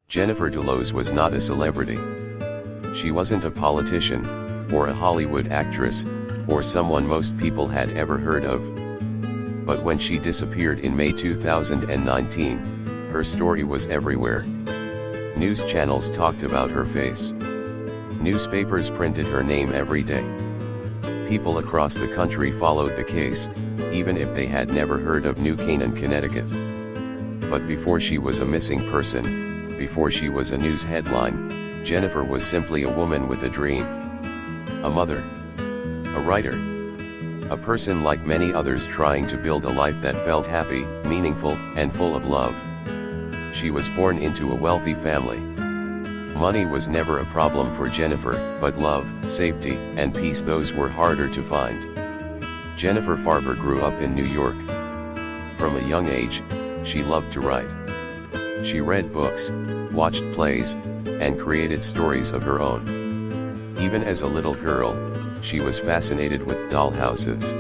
Jennifer Dulos was not a celebrity. She wasn't a politician, or a Hollywood actress, or someone most people had ever heard of. But when she disappeared in May 2019, her story was everywhere. News channels talked about her face. Newspapers printed her name every day. People across the country followed the case, even if they had never heard of New Canaan, Connecticut. But before she was a missing person, before she was a news headline, Jennifer was simply a woman with a dream. A mother. A writer. A person like many others trying to build a life that felt happy, meaningful, and full of love. She was born into a wealthy family. Money was never a problem for Jennifer, but love, safety, and peace, those were harder to find. Jennifer Farber grew up in New York. From a young age, she loved to write. She read books, watched plays, and created stories of her own. Even as a little girl, she was fascinated with dollhouses.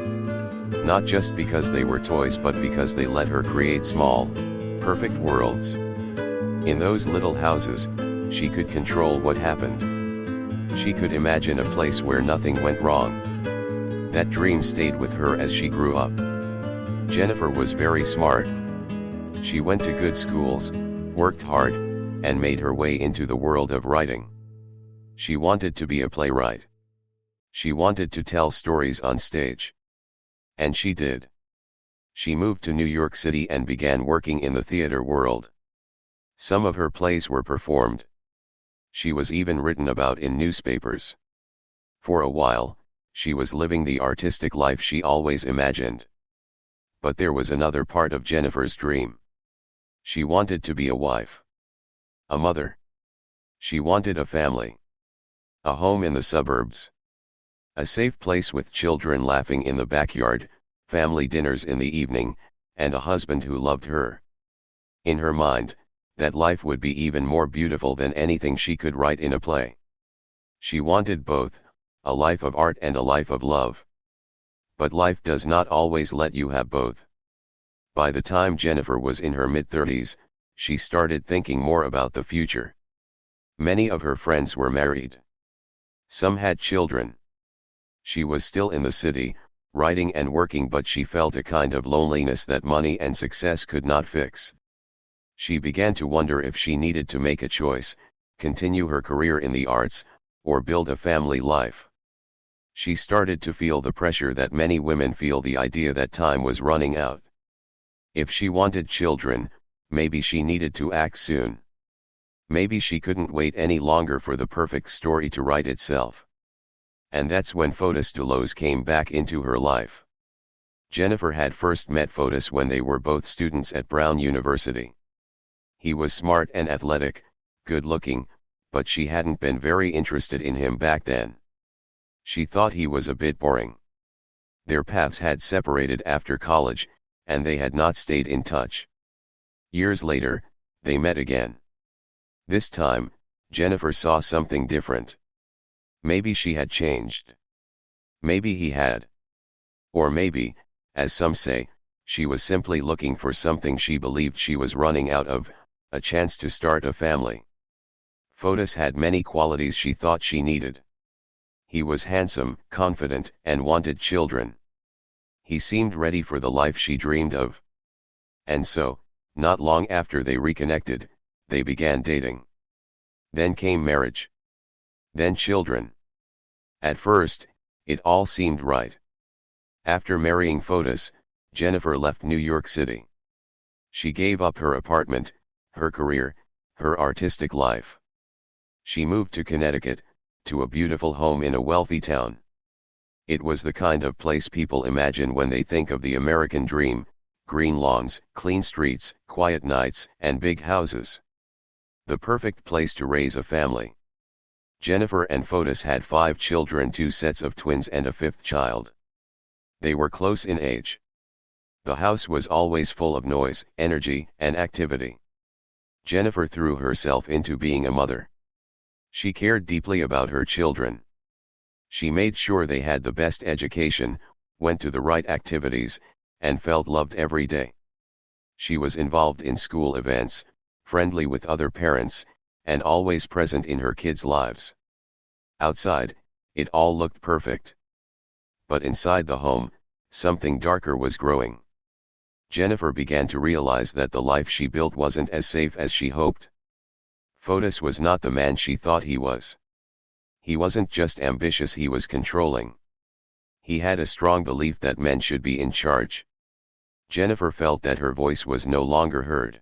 Not just because they were toys, but because they let her create small, perfect worlds. In those little houses, she could control what happened. She could imagine a place where nothing went wrong. That dream stayed with her as she grew up. Jennifer was very smart. She went to good schools, worked hard, and made her way into the world of writing. She wanted to be a playwright. She wanted to tell stories on stage. And she did. She moved to New York City and began working in the theater world. Some of her plays were performed. She was even written about in newspapers. For a while, she was living the artistic life she always imagined. But there was another part of Jennifer's dream. She wanted to be a wife. A mother. She wanted a family. A home in the suburbs. A safe place with children laughing in the backyard, family dinners in the evening, and a husband who loved her. In her mind, that life would be even more beautiful than anything she could write in a play. She wanted both, a life of art and a life of love. But life does not always let you have both. By the time Jennifer was in her mid-30s, she started thinking more about the future. Many of her friends were married. Some had children. She was still in the city, writing and working, but she felt a kind of loneliness that money and success could not fix. She began to wonder if she needed to make a choice, continue her career in the arts, or build a family life. She started to feel the pressure that many women feel, the idea that time was running out. If she wanted children, maybe she needed to act soon. Maybe she couldn't wait any longer for the perfect story to write itself. And that's when Fotis Dulos came back into her life. Jennifer had first met Fotis when they were both students at Brown University. He was smart and athletic, good-looking, but she hadn't been very interested in him back then. She thought he was a bit boring. Their paths had separated after college, and they had not stayed in touch. Years later, they met again. This time, Jennifer saw something different. Maybe she had changed. Maybe he had. Or maybe, as some say, she was simply looking for something she believed she was running out of, a chance to start a family. Fotis had many qualities she thought she needed. He was handsome, confident, and wanted children. He seemed ready for the life she dreamed of. And so, not long after they reconnected, they began dating. Then came marriage. Then children. At first, it all seemed right. After marrying Fotis, Jennifer left New York City. She gave up her apartment, her career, her artistic life. She moved to Connecticut, to a beautiful home in a wealthy town. It was the kind of place people imagine when they think of the American dream: green lawns, clean streets, quiet nights, and big houses. The perfect place to raise a family. Jennifer and Fotis had 5 children, 2 sets of twins and a 5th child. They were close in age. The house was always full of noise, energy, and activity. Jennifer threw herself into being a mother. She cared deeply about her children. She made sure they had the best education, went to the right activities, and felt loved every day. She was involved in school events, friendly with other parents, and always present in her kids' lives. Outside, it all looked perfect. But inside the home, something darker was growing. Jennifer began to realize that the life she built wasn't as safe as she hoped. Fotis was not the man she thought he was. He wasn't just ambitious, he was controlling. He had a strong belief that men should be in charge. Jennifer felt that her voice was no longer heard.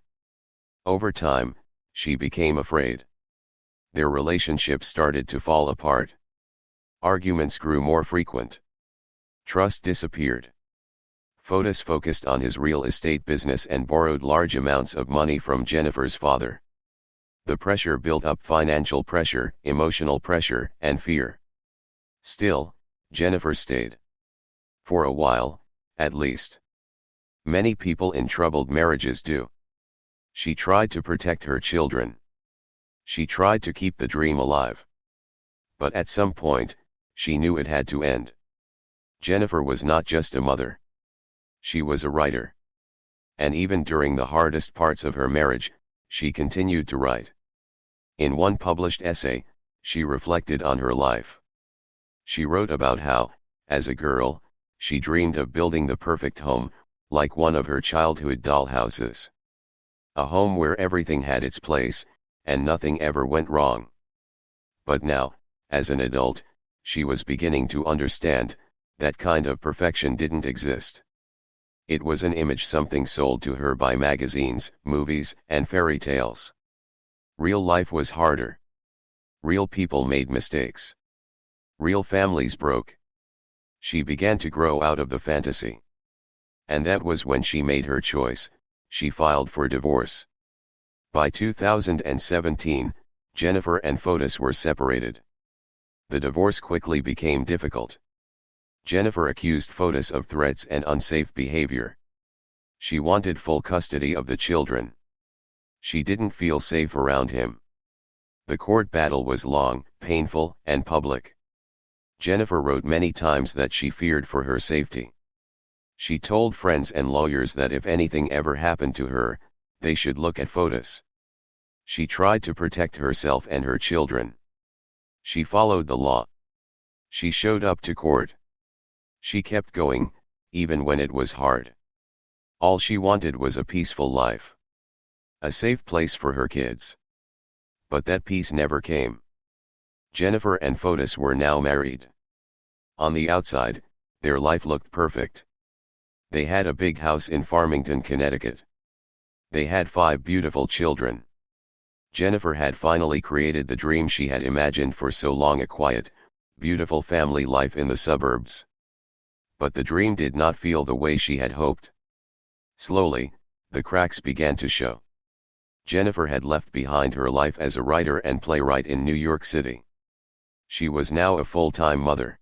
Over time, she became afraid. Their relationship started to fall apart. Arguments grew more frequent. Trust disappeared. Fotis focused on his real estate business and borrowed large amounts of money from Jennifer's father. The pressure built up: financial pressure, emotional pressure, and fear. Still, Jennifer stayed. For a while, at least. Many people in troubled marriages do. She tried to protect her children. She tried to keep the dream alive. But at some point, she knew it had to end. Jennifer was not just a mother. She was a writer. And even during the hardest parts of her marriage, she continued to write. In one published essay, she reflected on her life. She wrote about how, as a girl, she dreamed of building the perfect home, like one of her childhood dollhouses. A home where everything had its place, and nothing ever went wrong. But now, as an adult, she was beginning to understand, that kind of perfection didn't exist. It was an image, something sold to her by magazines, movies, and fairy tales. Real life was harder. Real people made mistakes. Real families broke. She began to grow out of the fantasy. And that was when she made her choice: she filed for divorce. By 2017, Jennifer and Fotis were separated. The divorce quickly became difficult. Jennifer accused Fotis of threats and unsafe behavior. She wanted full custody of the children. She didn't feel safe around him. The court battle was long, painful, and public. Jennifer wrote many times that she feared for her safety. She told friends and lawyers that if anything ever happened to her, they should look at Fotis. She tried to protect herself and her children. She followed the law. She showed up to court. She kept going, even when it was hard. All she wanted was a peaceful life. A safe place for her kids. But that peace never came. Jennifer and Fotis were now married. On the outside, their life looked perfect. They had a big house in Farmington, Connecticut. They had 5 beautiful children. Jennifer had finally created the dream she had imagined for so long: a quiet, beautiful family life in the suburbs. But the dream did not feel the way she had hoped. Slowly, the cracks began to show. Jennifer had left behind her life as a writer and playwright in New York City. She was now a full-time mother.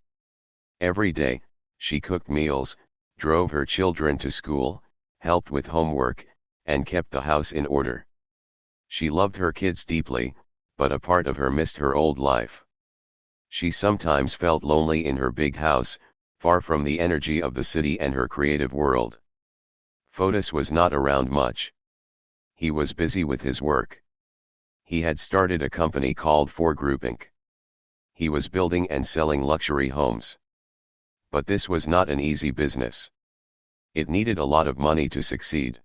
Every day, she cooked meals, drove her children to school, helped with homework, and kept the house in order. She loved her kids deeply, but a part of her missed her old life. She sometimes felt lonely in her big house, far from the energy of the city and her creative world. Fotis was not around much. He was busy with his work. He had started a company called 4 Group Inc. He was building and selling luxury homes. But this was not an easy business. It needed a lot of money to succeed.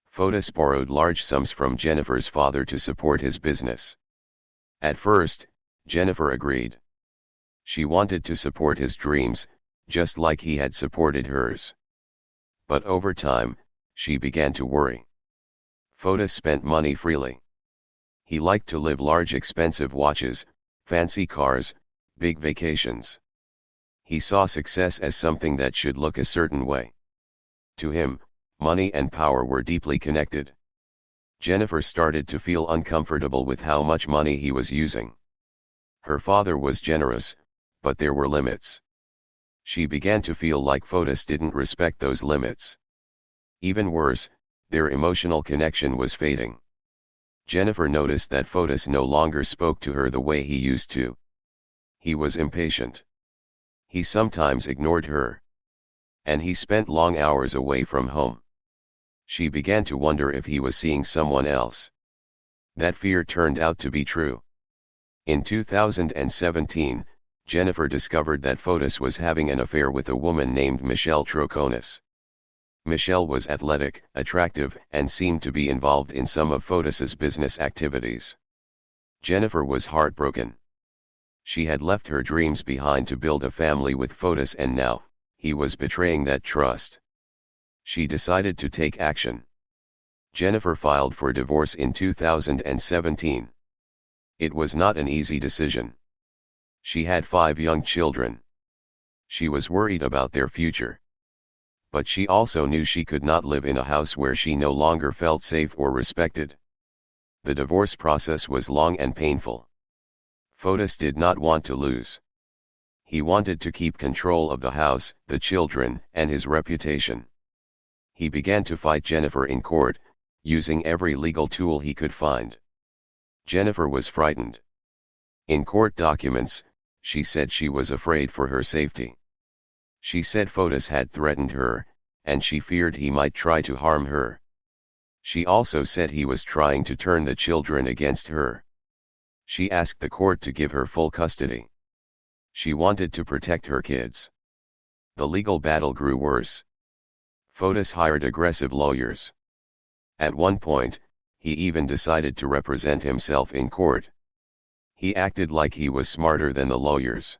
Fotis borrowed large sums from Jennifer's father to support his business. At first, Jennifer agreed. She wanted to support his dreams, just like he had supported hers. But over time, she began to worry. Fotis spent money freely. He liked to live large, expensive watches, fancy cars, big vacations. He saw success as something that should look a certain way. To him, money and power were deeply connected. Jennifer started to feel uncomfortable with how much money he was using. Her father was generous, but there were limits. She began to feel like Fotis didn't respect those limits. Even worse, their emotional connection was fading. Jennifer noticed that Fotis no longer spoke to her the way he used to. He was impatient. He sometimes ignored her. And he spent long hours away from home. She began to wonder if he was seeing someone else. That fear turned out to be true. In 2017, Jennifer discovered that Fotis was having an affair with a woman named Michelle Troconis. Michelle was athletic, attractive, and seemed to be involved in some of Fotis's business activities. Jennifer was heartbroken. She had left her dreams behind to build a family with Fotis, and now, he was betraying that trust. She decided to take action. Jennifer filed for divorce in 2017. It was not an easy decision. She had 5 young children. She was worried about their future. But she also knew she could not live in a house where she no longer felt safe or respected. The divorce process was long and painful. Fotis did not want to lose. He wanted to keep control of the house, the children, and his reputation. He began to fight Jennifer in court, using every legal tool he could find. Jennifer was frightened. In court documents, she said she was afraid for her safety. She said Fotis had threatened her, and she feared he might try to harm her. She also said he was trying to turn the children against her. She asked the court to give her full custody. She wanted to protect her kids. The legal battle grew worse. Fotis hired aggressive lawyers. At one point, he even decided to represent himself in court. He acted like he was smarter than the lawyers.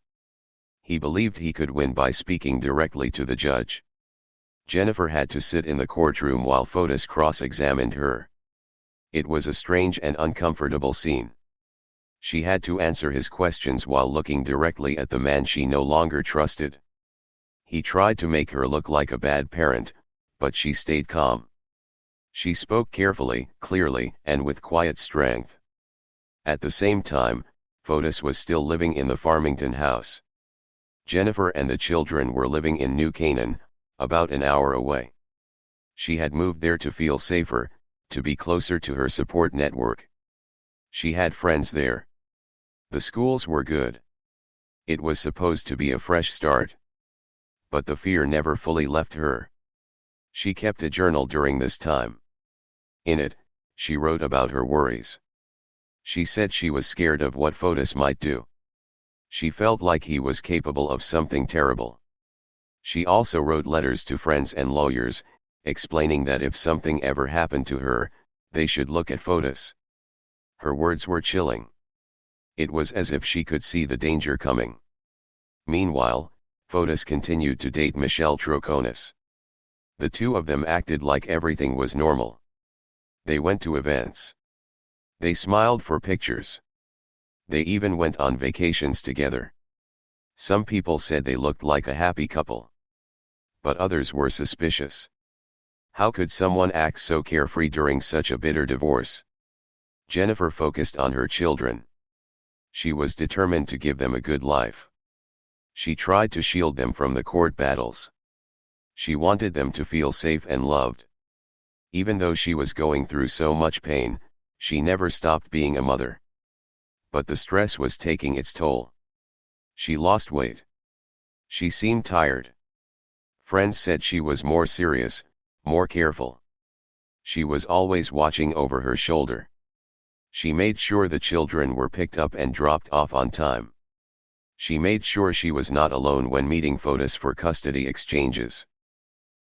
He believed he could win by speaking directly to the judge. Jennifer had to sit in the courtroom while Fotis cross-examined her. It was a strange and uncomfortable scene. She had to answer his questions while looking directly at the man she no longer trusted. He tried to make her look like a bad parent, but she stayed calm. She spoke carefully, clearly, and with quiet strength. At the same time, Fotis was still living in the Farmington house. Jennifer and the children were living in New Canaan, about an hour away. She had moved there to feel safer, to be closer to her support network. She had friends there. The schools were good. It was supposed to be a fresh start. But the fear never fully left her. She kept a journal during this time. In it, she wrote about her worries. She said she was scared of what Fotis might do. She felt like he was capable of something terrible. She also wrote letters to friends and lawyers, explaining that if something ever happened to her, they should look at Fotis. Her words were chilling. It was as if she could see the danger coming. Meanwhile, Fotis continued to date Michelle Troconis. The two of them acted like everything was normal. They went to events. They smiled for pictures. They even went on vacations together. Some people said they looked like a happy couple. But others were suspicious. How could someone act so carefree during such a bitter divorce? Jennifer focused on her children. She was determined to give them a good life. She tried to shield them from the court battles. She wanted them to feel safe and loved. Even though she was going through so much pain, she never stopped being a mother. But the stress was taking its toll. She lost weight. She seemed tired. Friends said she was more serious, more careful. She was always watching over her shoulder. She made sure the children were picked up and dropped off on time. She made sure she was not alone when meeting Fotis for custody exchanges.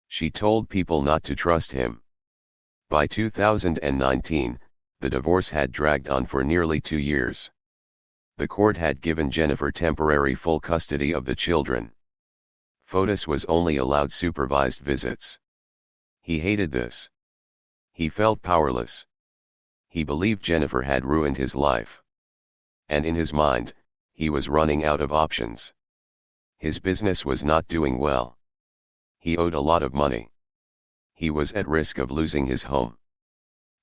She told people not to trust him. By 2019, the divorce had dragged on for nearly 2 years. The court had given Jennifer temporary full custody of the children. Fotis was only allowed supervised visits. He hated this. He felt powerless. He believed Jennifer had ruined his life. And in his mind, he was running out of options. His business was not doing well. He owed a lot of money. He was at risk of losing his home.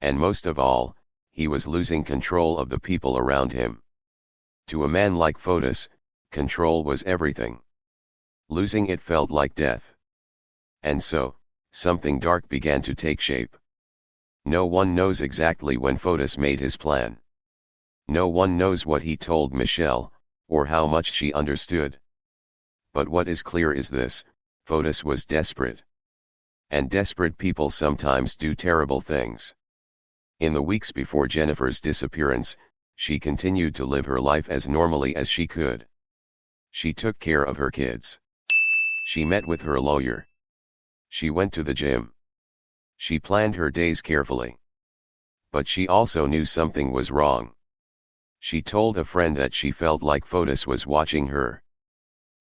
And most of all, he was losing control of the people around him. To a man like Fotis, control was everything. Losing it felt like death. And so, something dark began to take shape. No one knows exactly when Fotis made his plan. No one knows what he told Michelle, or how much she understood. But what is clear is this: Fotis was desperate. And desperate people sometimes do terrible things. In the weeks before Jennifer's disappearance, she continued to live her life as normally as she could. She took care of her kids. She met with her lawyer. She went to the gym. She planned her days carefully. But she also knew something was wrong. She told a friend that she felt like Fotis was watching her.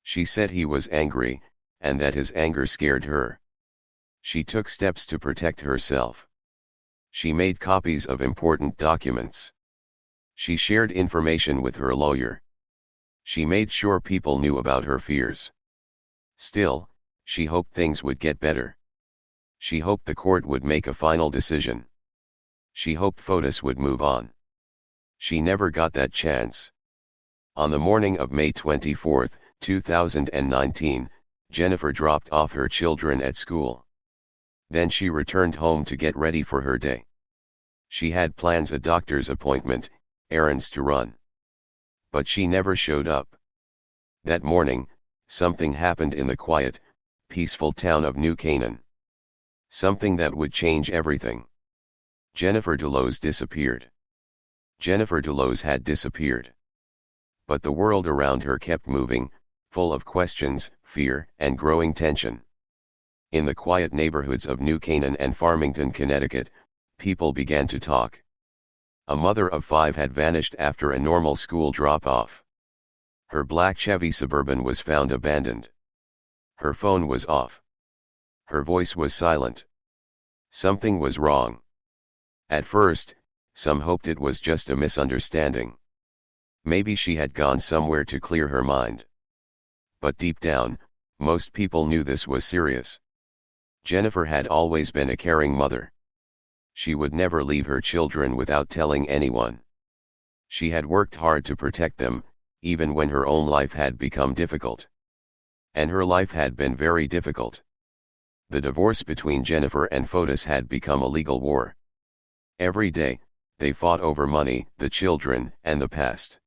She said he was angry, and that his anger scared her. She took steps to protect herself. She made copies of important documents. She shared information with her lawyer. She made sure people knew about her fears. Still, she hoped things would get better. She hoped the court would make a final decision. She hoped Fotis would move on. She never got that chance. On the morning of May 24, 2019, Jennifer dropped off her children at school. Then she returned home to get ready for her day. She had plans: a doctor's appointment, errands to run. But she never showed up. That morning, something happened in the quiet, peaceful town of New Canaan. Something that would change everything. Jennifer Dulos disappeared. Jennifer Dulos had disappeared. But the world around her kept moving, full of questions, fear, and growing tension. In the quiet neighborhoods of New Canaan and Farmington, Connecticut, people began to talk. A mother of 5 had vanished after a normal school drop-off. Her black Chevy Suburban was found abandoned. Her phone was off. Her voice was silent. Something was wrong. At first, some hoped it was just a misunderstanding. Maybe she had gone somewhere to clear her mind. But deep down, most people knew this was serious. Jennifer had always been a caring mother. She would never leave her children without telling anyone. She had worked hard to protect them, even when her own life had become difficult. And her life had been very difficult. The divorce between Jennifer and Fotis had become a legal war. Every day, they fought over money, the children, and the past.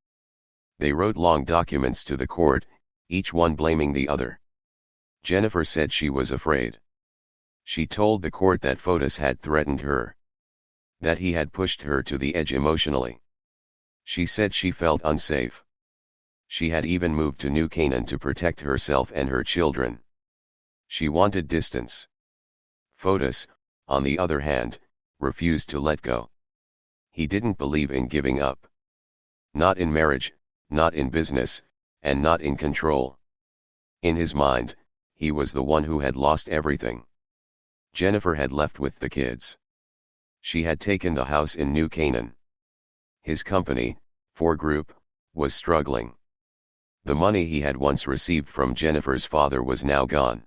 They wrote long documents to the court, each one blaming the other. Jennifer said she was afraid. She told the court that Fotis had threatened her. That he had pushed her to the edge emotionally. She said she felt unsafe. She had even moved to New Canaan to protect herself and her children. She wanted distance. Fotis, on the other hand, refused to let go. He didn't believe in giving up. Not in marriage, not in business, and not in control. In his mind, he was the one who had lost everything. Jennifer had left with the kids. She had taken the house in New Canaan. His company, For Group, was struggling. The money he had once received from Jennifer's father was now gone.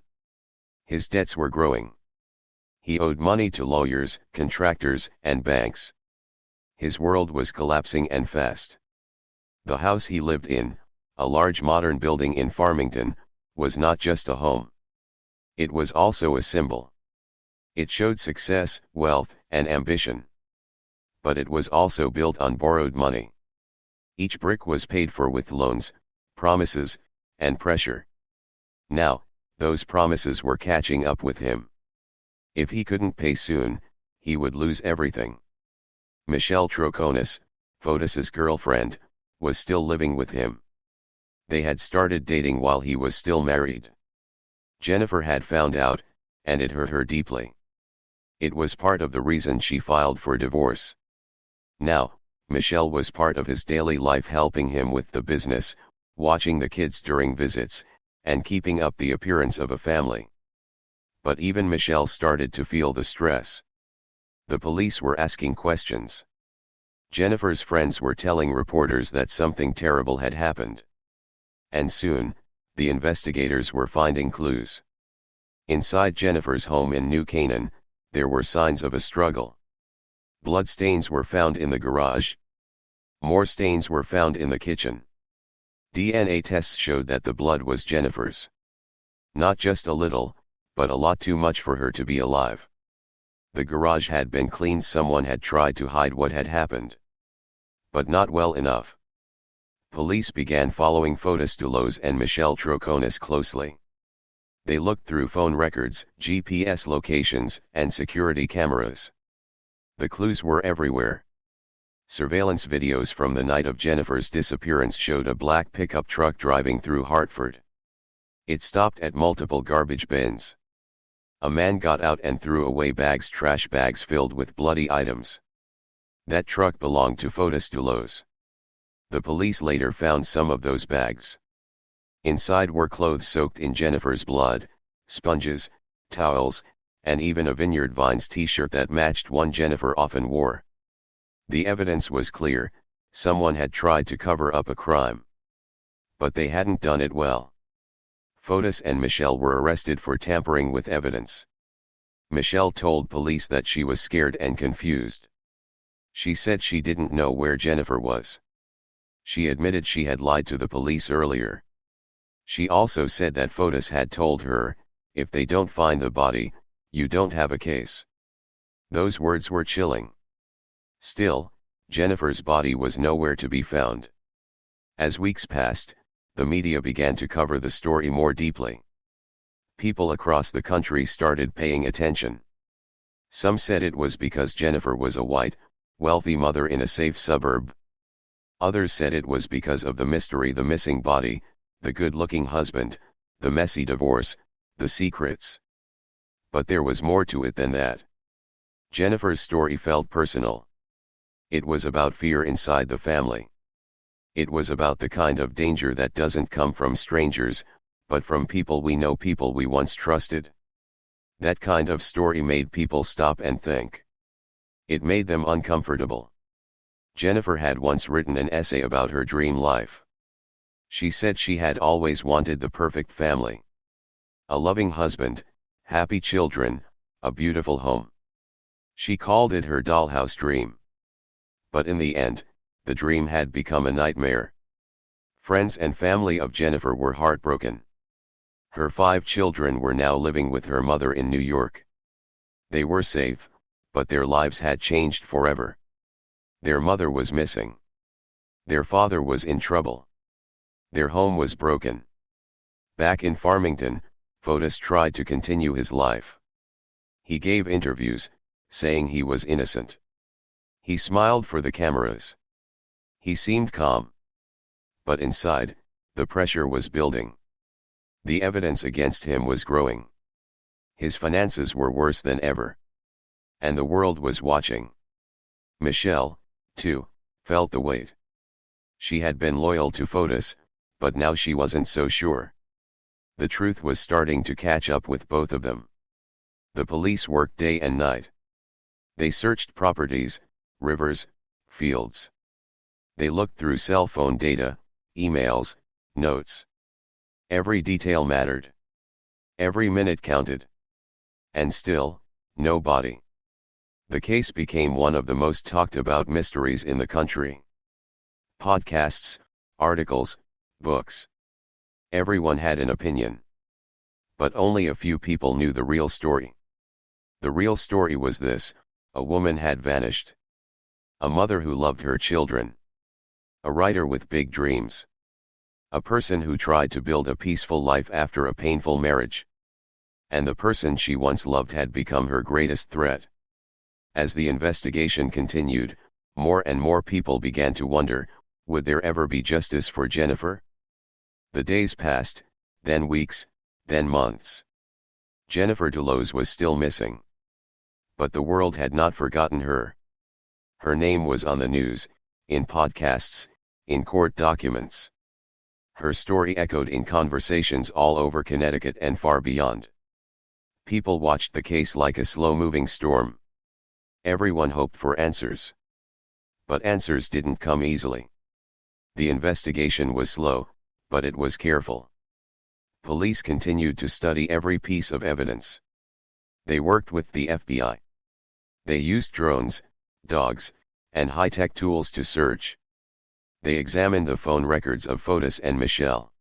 His debts were growing. He owed money to lawyers, contractors, and banks. His world was collapsing and fast. The house he lived in, a large modern building in Farmington, was not just a home. It was also a symbol. It showed success, wealth, and ambition. But it was also built on borrowed money. Each brick was paid for with loans, promises, and pressure. Now, those promises were catching up with him. If he couldn't pay soon, he would lose everything. Michelle Troconis, Fotis's girlfriend, was still living with him. They had started dating while he was still married. Jennifer had found out, and it hurt her deeply. It was part of the reason she filed for divorce. Now, Michelle was part of his daily life, helping him with the business, watching the kids during visits, and keeping up the appearance of a family. But even Michelle started to feel the stress. The police were asking questions. Jennifer's friends were telling reporters that something terrible had happened. And soon, the investigators were finding clues. Inside Jennifer's home in New Canaan, there were signs of a struggle. Bloodstains were found in the garage. More stains were found in the kitchen. DNA tests showed that the blood was Jennifer's. Not just a little, but a lot too much for her to be alive. The garage had been cleaned. Someone had tried to hide what had happened. But not well enough. Police began following Fotis Dulos and Michelle Troconis closely. They looked through phone records, GPS locations, and security cameras. The clues were everywhere. Surveillance videos from the night of Jennifer's disappearance showed a black pickup truck driving through Hartford. It stopped at multiple garbage bins. A man got out and threw away trash bags filled with bloody items. That truck belonged to Fotis Dulos. The police later found some of those bags. Inside were clothes soaked in Jennifer's blood, sponges, towels, and even a Vineyard Vines t-shirt that matched one Jennifer often wore. The evidence was clear: someone had tried to cover up a crime. But they hadn't done it well. Fotis and Michelle were arrested for tampering with evidence. Michelle told police that she was scared and confused. She said she didn't know where Jennifer was. She admitted she had lied to the police earlier. She also said that Fotis had told her, "If they don't find the body, you don't have a case." Those words were chilling. Still, Jennifer's body was nowhere to be found. As weeks passed, the media began to cover the story more deeply. People across the country started paying attention. Some said it was because Jennifer was a white, wealthy mother in a safe suburb. Others said it was because of the mystery: the missing body, the good-looking husband, the messy divorce, the secrets. But there was more to it than that. Jennifer's story felt personal. It was about fear inside the family. It was about the kind of danger that doesn't come from strangers, but from people we know, people we once trusted. That kind of story made people stop and think. It made them uncomfortable. Jennifer had once written an essay about her dream life. She said she had always wanted the perfect family. A loving husband, happy children, a beautiful home. She called it her dollhouse dream. But in the end, the dream had become a nightmare. Friends and family of Jennifer were heartbroken. Her 5 children were now living with her mother in New York. They were safe, but their lives had changed forever. Their mother was missing. Their father was in trouble. Their home was broken. Back in Farmington, Fotis tried to continue his life. He gave interviews, saying he was innocent. He smiled for the cameras. He seemed calm. But inside, the pressure was building. The evidence against him was growing. His finances were worse than ever. And the world was watching. Michelle, too, felt the weight. She had been loyal to Fotis, but now she wasn't so sure. The truth was starting to catch up with both of them. The police worked day and night. They searched properties, rivers, fields. They looked through cell phone data, emails, notes. Every detail mattered. Every minute counted. And still, no body. The case became one of the most talked about mysteries in the country. Podcasts, articles, books. Everyone had an opinion. But only a few people knew the real story. The real story was this: a woman had vanished. A mother who loved her children. A writer with big dreams. A person who tried to build a peaceful life after a painful marriage. And the person she once loved had become her greatest threat. As the investigation continued, more and more people began to wonder, would there ever be justice for Jennifer? The days passed, then weeks, then months. Jennifer Dulos was still missing. But the world had not forgotten her. Her name was on the news, in podcasts, in court documents. Her story echoed in conversations all over Connecticut and far beyond. People watched the case like a slow-moving storm. Everyone hoped for answers. But answers didn't come easily. The investigation was slow, but it was careful. Police continued to study every piece of evidence. They worked with the FBI. They used drones, dogs, and high-tech tools to search. They examined the phone records of Fotis and Michelle.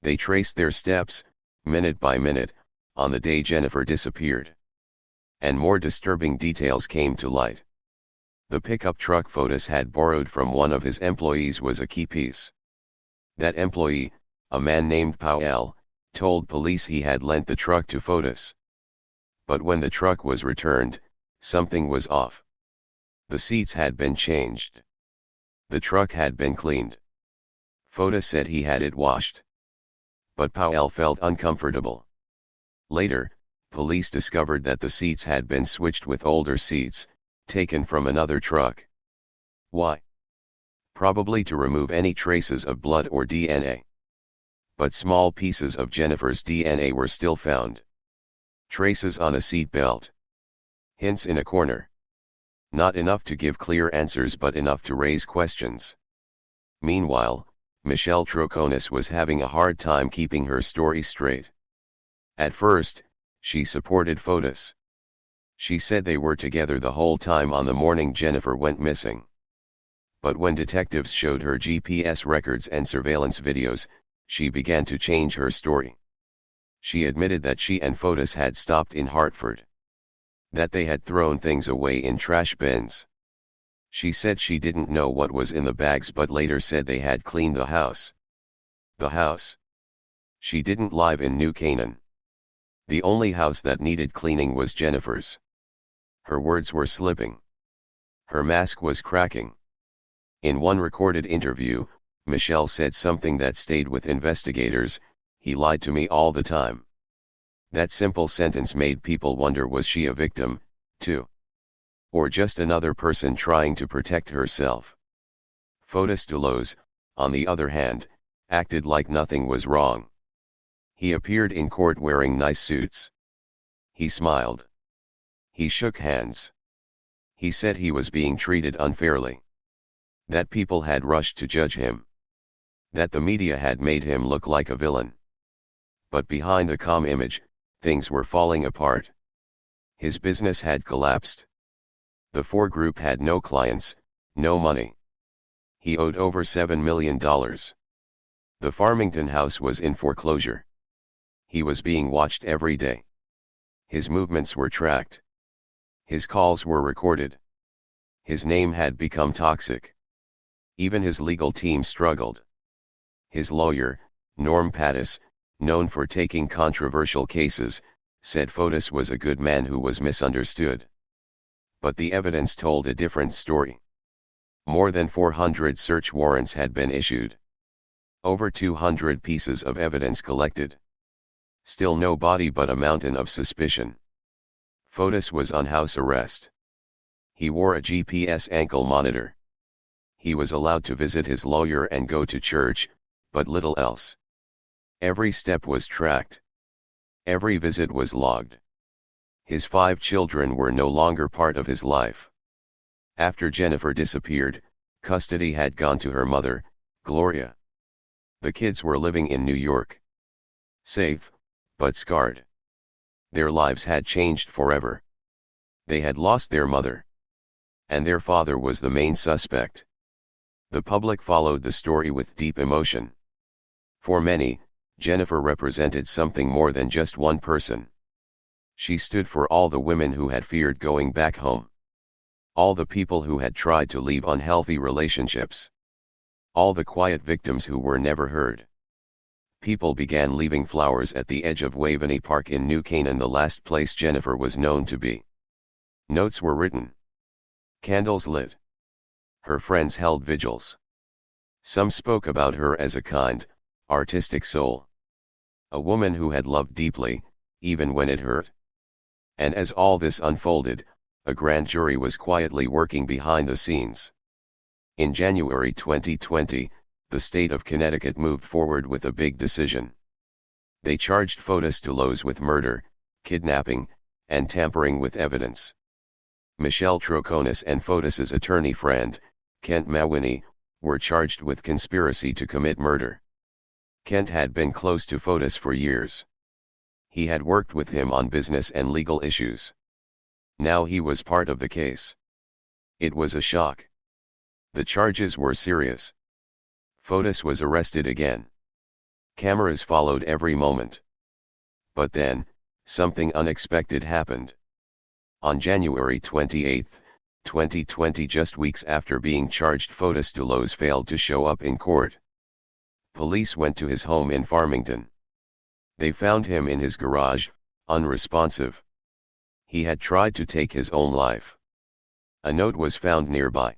They traced their steps, minute by minute, on the day Jennifer disappeared. And more disturbing details came to light. The pickup truck Fotis had borrowed from one of his employees was a key piece. That employee, a man named Powell, told police he had lent the truck to Fotis. But when the truck was returned, something was off. The seats had been changed. The truck had been cleaned. Fotis said he had it washed. But Powell felt uncomfortable. Later, police discovered that the seats had been switched with older seats, taken from another truck. Why? Probably to remove any traces of blood or DNA. But small pieces of Jennifer's DNA were still found. Traces on a seat belt. Hints in a corner. Not enough to give clear answers but enough to raise questions. Meanwhile, Michelle Troconis was having a hard time keeping her story straight. At first, she supported Fotis. She said they were together the whole time on the morning Jennifer went missing. But when detectives showed her GPS records and surveillance videos, she began to change her story. She admitted that she and Fotis had stopped in Hartford. That they had thrown things away in trash bins. She said she didn't know what was in the bags but later said they had cleaned the house. The house. She didn't live in New Canaan. The only house that needed cleaning was Jennifer's. Her words were slipping. Her mask was cracking. In one recorded interview, Michelle said something that stayed with investigators: "He lied to me all the time." That simple sentence made people wonder, was she a victim, too? Or just another person trying to protect herself? Fotis Dulos, on the other hand, acted like nothing was wrong. He appeared in court wearing nice suits. He smiled. He shook hands. He said he was being treated unfairly. That people had rushed to judge him. That the media had made him look like a villain. But behind the calm image, things were falling apart. His business had collapsed. The Four Group had no clients, no money. He owed over $7 million. The Farmington house was in foreclosure. He was being watched every day. His movements were tracked. His calls were recorded. His name had become toxic. Even his legal team struggled. His lawyer, Norm Pattis, known for taking controversial cases, said Fotis was a good man who was misunderstood. But the evidence told a different story. More than 400 search warrants had been issued. Over 200 pieces of evidence collected. Still no body but a mountain of suspicion. Fotis was on house arrest. He wore a GPS ankle monitor. He was allowed to visit his lawyer and go to church, but little else. Every step was tracked. Every visit was logged. His 5 children were no longer part of his life. After Jennifer disappeared, custody had gone to her mother, Gloria. The kids were living in New York. Safe, but scarred. Their lives had changed forever. They had lost their mother. And their father was the main suspect. The public followed the story with deep emotion. For many, Jennifer represented something more than just one person. She stood for all the women who had feared going back home. All the people who had tried to leave unhealthy relationships. All the quiet victims who were never heard. People began leaving flowers at the edge of Waveney Park in New Canaan, the last place Jennifer was known to be. Notes were written. Candles lit. Her friends held vigils. Some spoke about her as a kind, artistic soul. A woman who had loved deeply, even when it hurt. And as all this unfolded, a grand jury was quietly working behind the scenes. In January 2020, the state of Connecticut moved forward with a big decision. They charged Fotis Dulos with murder, kidnapping, and tampering with evidence. Michelle Troconis and Fotis's attorney friend, Kent Mawhinney, were charged with conspiracy to commit murder. Kent had been close to Fotis for years. He had worked with him on business and legal issues. Now he was part of the case. It was a shock. The charges were serious. Fotis was arrested again. Cameras followed every moment. But then, something unexpected happened. On January 28, 2020, just weeks after being charged, Fotis Dulos failed to show up in court. Police went to his home in Farmington. They found him in his garage, unresponsive. He had tried to take his own life. A note was found nearby.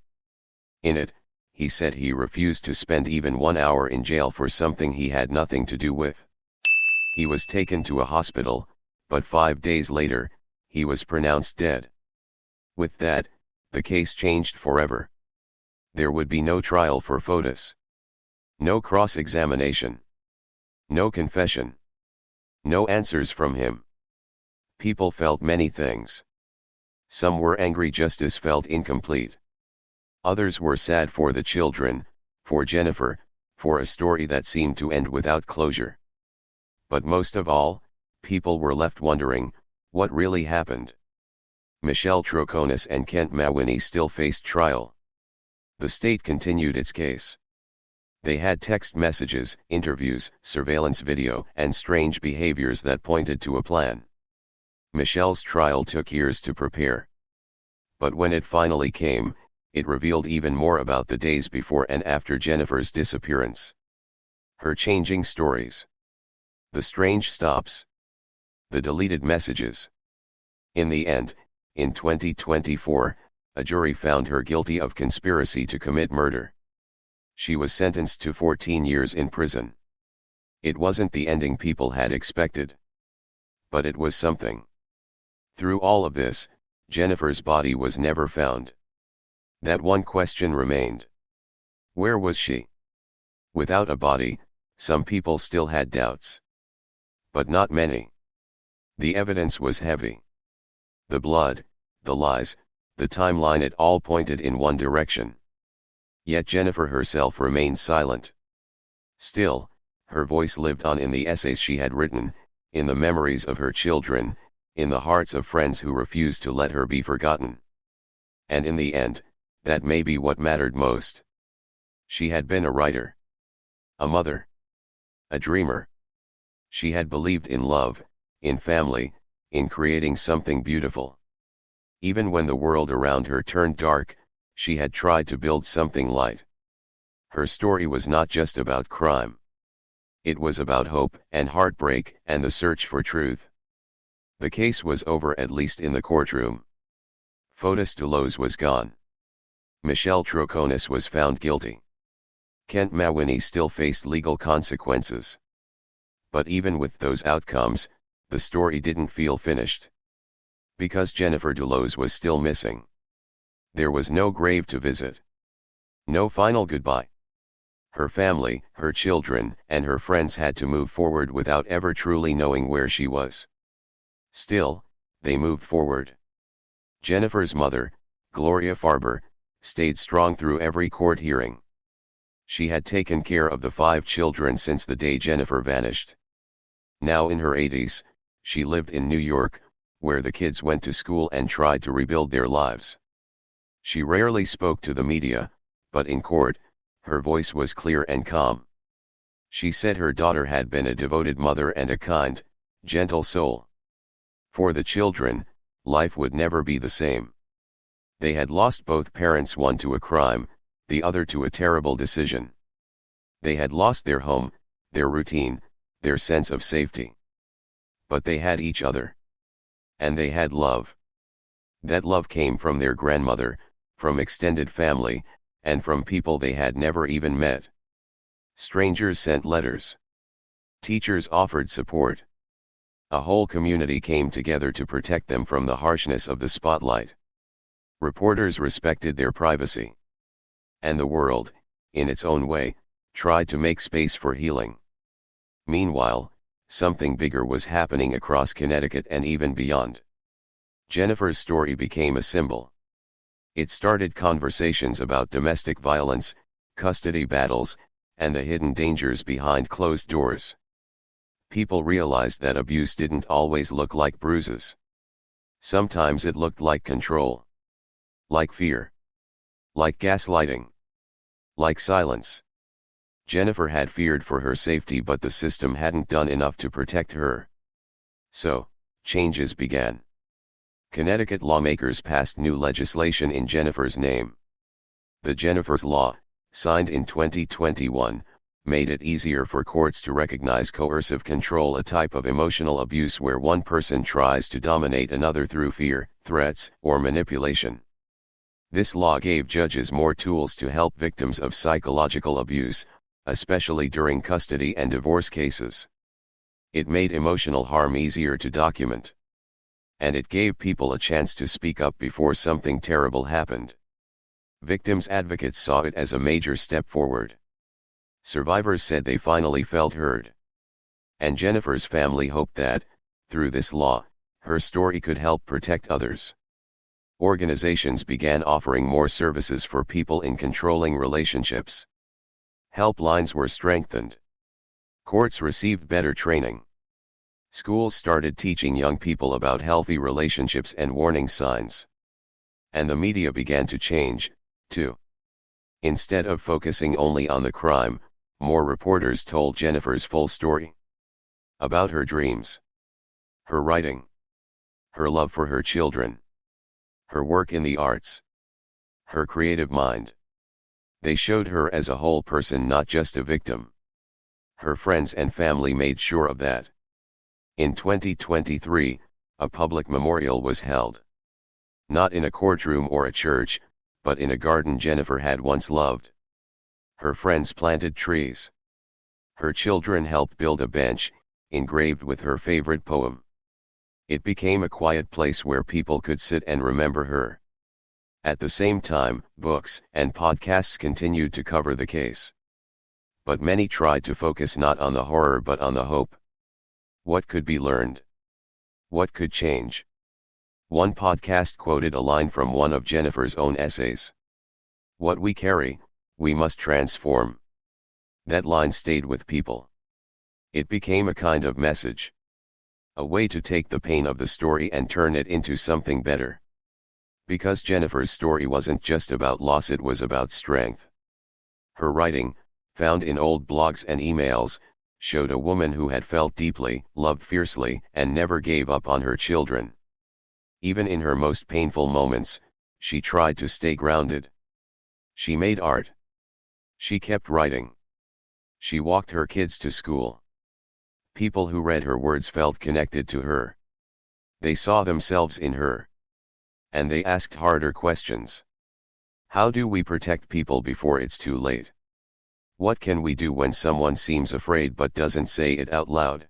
In it, he said he refused to spend even 1 hour in jail for something he had nothing to do with. He was taken to a hospital, but 5 days later, he was pronounced dead. With that, the case changed forever. There would be no trial for Fotis. No cross-examination. No confession. No answers from him. People felt many things. Some were angry, justice felt incomplete. Others were sad for the children, for Jennifer, for a story that seemed to end without closure. But most of all, people were left wondering, what really happened? Michelle Troconis and Kent Mawhinney still faced trial. The state continued its case. They had text messages, interviews, surveillance video, and strange behaviors that pointed to a plan. Michelle's trial took years to prepare. But when it finally came, it revealed even more about the days before and after Jennifer's disappearance. Her changing stories. The strange stops. The deleted messages. In the end, in 2024, a jury found her guilty of conspiracy to commit murder. She was sentenced to 14 years in prison. It wasn't the ending people had expected. But it was something. Through all of this, Jennifer's body was never found. That one question remained. Where was she? Without a body, some people still had doubts. But not many. The evidence was heavy. The blood, the lies, the timeline, it all pointed in one direction. Yet Jennifer herself remained silent. Still, her voice lived on in the essays she had written, in the memories of her children, in the hearts of friends who refused to let her be forgotten. And in the end, that may be what mattered most. She had been a writer. A mother. A dreamer. She had believed in love, in family, in creating something beautiful. Even when the world around her turned dark, she had tried to build something light. Her story was not just about crime. It was about hope and heartbreak and the search for truth. The case was over, at least in the courtroom. Fotis Dulos was gone. Michelle Troconis was found guilty. Kent Mawhinney still faced legal consequences. But even with those outcomes, the story didn't feel finished. Because Jennifer Dulos was still missing. There was no grave to visit. No final goodbye. Her family, her children, and her friends had to move forward without ever truly knowing where she was. Still, they moved forward. Jennifer's mother, Gloria Farber, stayed strong through every court hearing. She had taken care of the 5 children since the day Jennifer vanished. Now in her 80s, she lived in New York, where the kids went to school and tried to rebuild their lives. She rarely spoke to the media, but in court, her voice was clear and calm. She said her daughter had been a devoted mother and a kind, gentle soul. For the children, life would never be the same. They had lost both parents, one to a crime, the other to a terrible decision. They had lost their home, their routine, their sense of safety. But they had each other. And they had love. That love came from their grandmother, from extended family, and from people they had never even met. Strangers sent letters. Teachers offered support. A whole community came together to protect them from the harshness of the spotlight. Reporters respected their privacy. And the world, in its own way, tried to make space for healing. Meanwhile, something bigger was happening across Connecticut and even beyond. Jennifer's story became a symbol. It started conversations about domestic violence, custody battles, and the hidden dangers behind closed doors. People realized that abuse didn't always look like bruises. Sometimes it looked like control. Like fear. Like gaslighting. Like silence. Jennifer had feared for her safety, but the system hadn't done enough to protect her. So, changes began. Connecticut lawmakers passed new legislation in Jennifer's name. The Jennifer's Law, signed in 2021, made it easier for courts to recognize coercive control, a type of emotional abuse where one person tries to dominate another through fear, threats, or manipulation. This law gave judges more tools to help victims of psychological abuse, especially during custody and divorce cases. It made emotional harm easier to document. And it gave people a chance to speak up before something terrible happened. Victims' advocates saw it as a major step forward. Survivors said they finally felt heard. And Jennifer's family hoped that, through this law, her story could help protect others. Organizations began offering more services for people in controlling relationships. Helplines were strengthened. Courts received better training. Schools started teaching young people about healthy relationships and warning signs. And the media began to change, too. Instead of focusing only on the crime, more reporters told Jennifer's full story. About her dreams, her writing, her love for her children, her work in the arts, her creative mind. They showed her as a whole person, not just a victim. Her friends and family made sure of that. In 2023, a public memorial was held. Not in a courtroom or a church, but in a garden Jennifer had once loved. Her friends planted trees. Her children helped build a bench, engraved with her favorite poem. It became a quiet place where people could sit and remember her. At the same time, books and podcasts continued to cover the case. But many tried to focus not on the horror but on the hope. What could be learned? What could change? One podcast quoted a line from one of Jennifer's own essays. "What we carry, we must transform." That line stayed with people. It became a kind of message. A way to take the pain of the story and turn it into something better. Because Jennifer's story wasn't just about loss, it was about strength. Her writing, found in old blogs and emails, showed a woman who had felt deeply, loved fiercely, and never gave up on her children. Even in her most painful moments, she tried to stay grounded. She made art. She kept writing. She walked her kids to school. People who read her words felt connected to her. They saw themselves in her. And they asked harder questions. How do we protect people before it's too late? What can we do when someone seems afraid but doesn't say it out loud?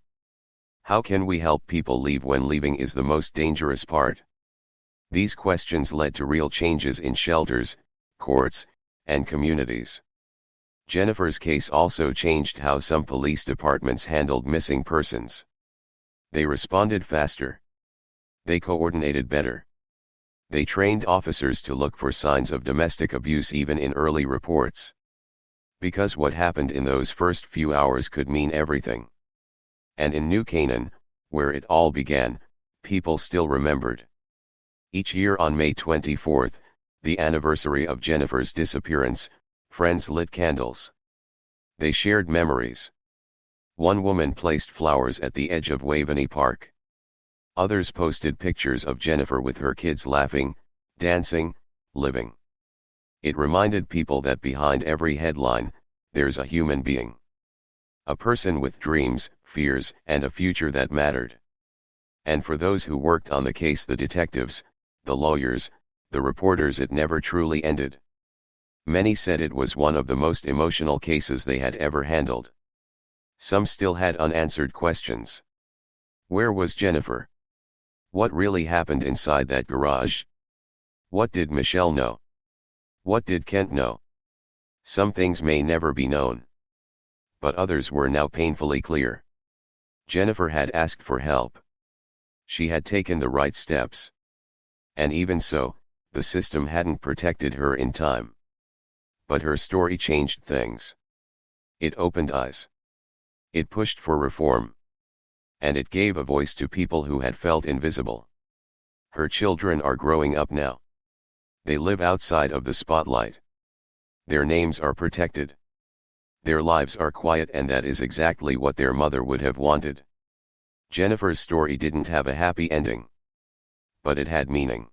How can we help people leave when leaving is the most dangerous part? These questions led to real changes in shelters, courts, and communities. Jennifer's case also changed how some police departments handled missing persons. They responded faster. They coordinated better. They trained officers to look for signs of domestic abuse even in early reports. Because what happened in those first few hours could mean everything. And in New Canaan, where it all began, people still remembered. Each year on May 24th, the anniversary of Jennifer's disappearance, friends lit candles. They shared memories. One woman placed flowers at the edge of Waveney Park. Others posted pictures of Jennifer with her kids laughing, dancing, living. It reminded people that behind every headline, there's a human being. A person with dreams, fears, and a future that mattered. And for those who worked on the case, the detectives, the lawyers, the reporters, it never truly ended. Many said it was one of the most emotional cases they had ever handled. Some still had unanswered questions. Where was Jennifer? What really happened inside that garage? What did Michelle know? What did Kent know? Some things may never be known. But others were now painfully clear. Jennifer had asked for help. She had taken the right steps. And even so, the system hadn't protected her in time. But her story changed things. It opened eyes. It pushed for reform. And it gave a voice to people who had felt invisible. Her children are growing up now. They live outside of the spotlight. Their names are protected. Their lives are quiet, and that is exactly what their mother would have wanted. Jennifer's story didn't have a happy ending. But it had meaning.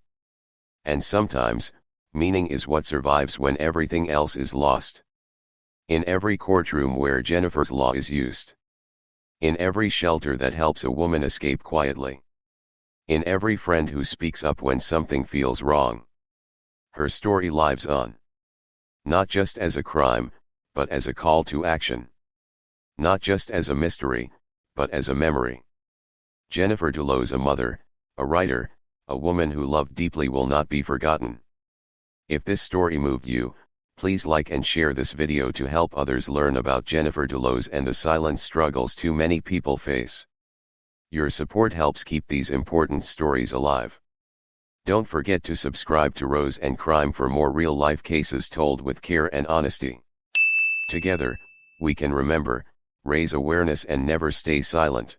And sometimes, meaning is what survives when everything else is lost. In every courtroom where Jennifer's law is used. In every shelter that helps a woman escape quietly. In every friend who speaks up when something feels wrong. Her story lives on. Not just as a crime, but as a call to action. Not just as a mystery, but as a memory. Jennifer Dulos, a mother, a writer, a woman who loved deeply, will not be forgotten. If this story moved you, please like and share this video to help others learn about Jennifer Dulos and the silent struggles too many people face. Your support helps keep these important stories alive. Don't forget to subscribe to Rose and Crime for more real-life cases told with care and honesty. Together, we can remember, raise awareness and never stay silent.